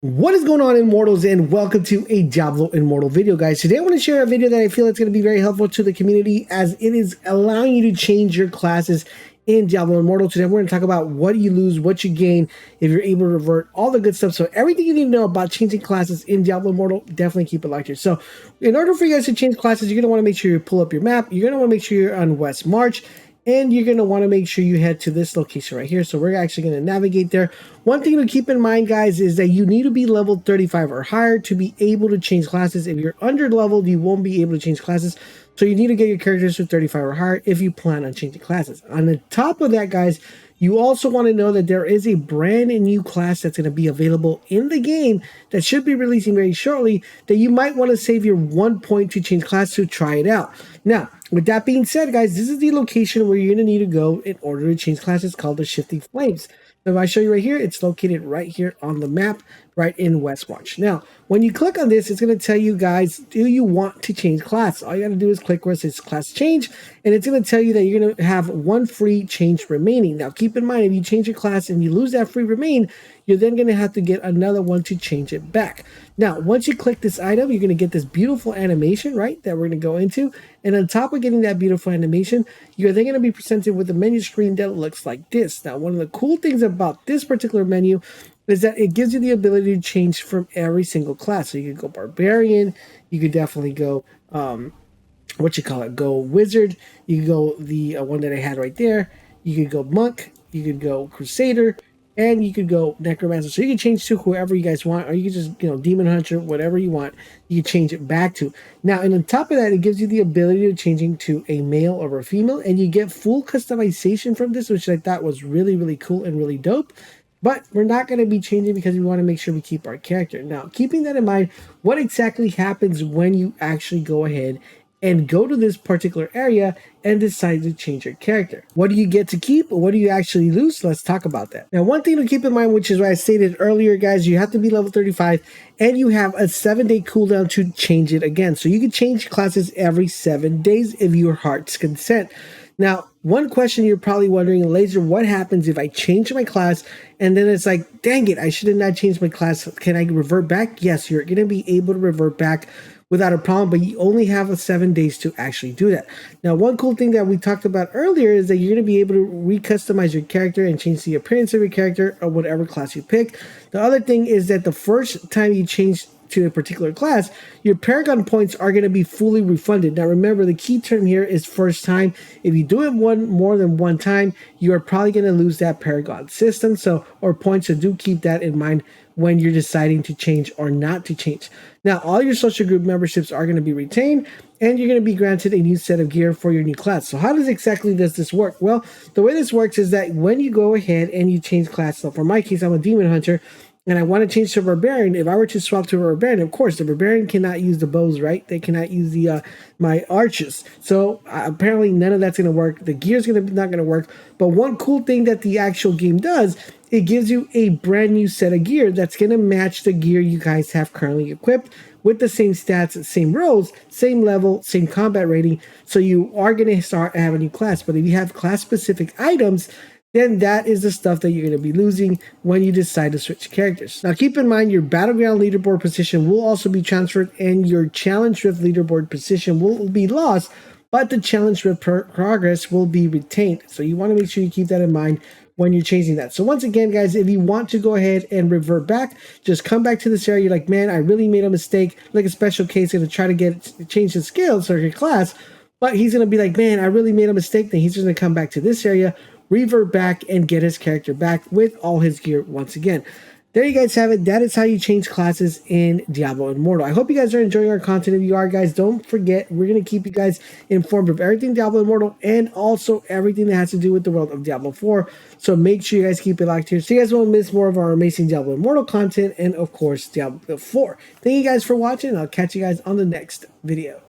What is going on, Immortals, and welcome to a Diablo Immortal video, guys. Today I want to share a video that I feel it's going to be very helpful to the community, as it is allowing you to change your classes in Diablo Immortal. Today we're going to talk about what you lose, what you gain, if you're able to revert, all the good stuff. So everything you need to know about changing classes in Diablo Immortal, definitely keep it locked here. So in order for you guys to change classes, you're going to want to make sure you pull up your map. You're going to want to make sure you're on West March. And you're going to want to make sure you head to this location right here. So we're actually going to navigate there. One thing to keep in mind, guys, is that you need to be level 35 or higher to be able to change classes. If you're under leveled, you won't be able to change classes. So you need to get your characters to 35 or higher if you plan on changing classes. On the top of that, guys, you also want to know that there is a brand new class that's going to be available in the game that should be releasing very shortly, that you might want to save your 1 point to change class to try it out. Now, with that being said, guys, this is the location where you're going to need to go in order to change classes, called the Shifting Flames. So if I show you right here, it's located right here on the map, right in West March. Now, when you click on this, it's going to tell you guys, do you want to change class? All you got to do is click where it says class change, and it's going to tell you that you're going to have one free change remaining. Now, keep in mind, if you change your class and you lose that free remain, you're then going to have to get another one to change it back. Now, once you click this item, you're going to get this beautiful animation, right, that we're going to go into. And on top of getting that beautiful animation, you're then going to be presented with a menu screen that looks like this. Now, one of the cool things about this particular menu is that it gives you the ability to change from every single class. So you could go Barbarian, you could definitely go, go Wizard, you could go the one that I had right there, you could go Monk, you could go Crusader, and you could go Necromancer. So you can change to whoever you guys want, or you can just, Demon Hunter, whatever you want, you can change it back to. Now, and on top of that, it gives you the ability of changing to a male or a female, and you get full customization from this, which I thought was really, really cool and really dope. But we're not going to be changing because we want to make sure we keep our character. Now, keeping that in mind, what exactly happens when you actually go ahead and go to this particular area and decide to change your character? What do you get to keep? What do you actually lose? Let's talk about that. Now, one thing to keep in mind, which is what I stated earlier, guys, you have to be level 35 and you have a 7-day cooldown to change it again. So you can change classes every 7 days if your heart's consent. Now, one question you're probably wondering, Laser, what happens if I change my class and then it's like, dang it, I should have not changed my class. Can I revert back? Yes, you're going to be able to revert back without a problem, but you only have 7 days to actually do that. Now, one cool thing that we talked about earlier is that you're going to be able to recustomize your character and change the appearance of your character or whatever class you pick. The other thing is that the first time you change to a particular class, your Paragon points are going to be fully refunded. Now remember, the key term here is first time. If you do it more than one time, you are probably going to lose that Paragon system, or points. So do keep that in mind when you're deciding to change or not to change. Now, all your social group memberships are going to be retained, and you're going to be granted a new set of gear for your new class. So how does this work? Well, the way this works is that when you go ahead and you change class, so for my case, I'm a Demon Hunter, and I want to change to a Barbarian. If I were to swap to a Barbarian, of course, the Barbarian cannot use the bows, right? They cannot use the my arches. So apparently none of that's going to work. The gear's not going to work. But one cool thing that the actual game does, it gives you a brand new set of gear that's going to match the gear you guys have currently equipped, with the same stats, same rolls, same level, same combat rating. So you are going to start having a new class. But if you have class-specific items, then that is the stuff that you're going to be losing when you decide to switch characters. Now, keep in mind, your Battleground leaderboard position will also be transferred, and your Challenge Rift leaderboard position will be lost, but the Challenge Rift progress will be retained. So you want to make sure you keep that in mind when you're changing that. So once again, guys, if you want to go ahead and revert back, just come back to this area. You're like, man, I really made a mistake. Like a special case, going to try to change his skills or your class, but he's going to be like, man, I really made a mistake. Then he's just going to come back to this area, revert back, and get his character back with all his gear once again. There you guys have it. That is how you change classes in Diablo Immortal. I hope you guys are enjoying our content. If you are, guys, don't forget, we're going to keep you guys informed of everything Diablo Immortal and also everything that has to do with the world of Diablo 4. So make sure you guys keep it locked here so you guys won't miss more of our amazing Diablo Immortal content and, of course, Diablo 4. Thank you guys for watching. I'll catch you guys on the next video.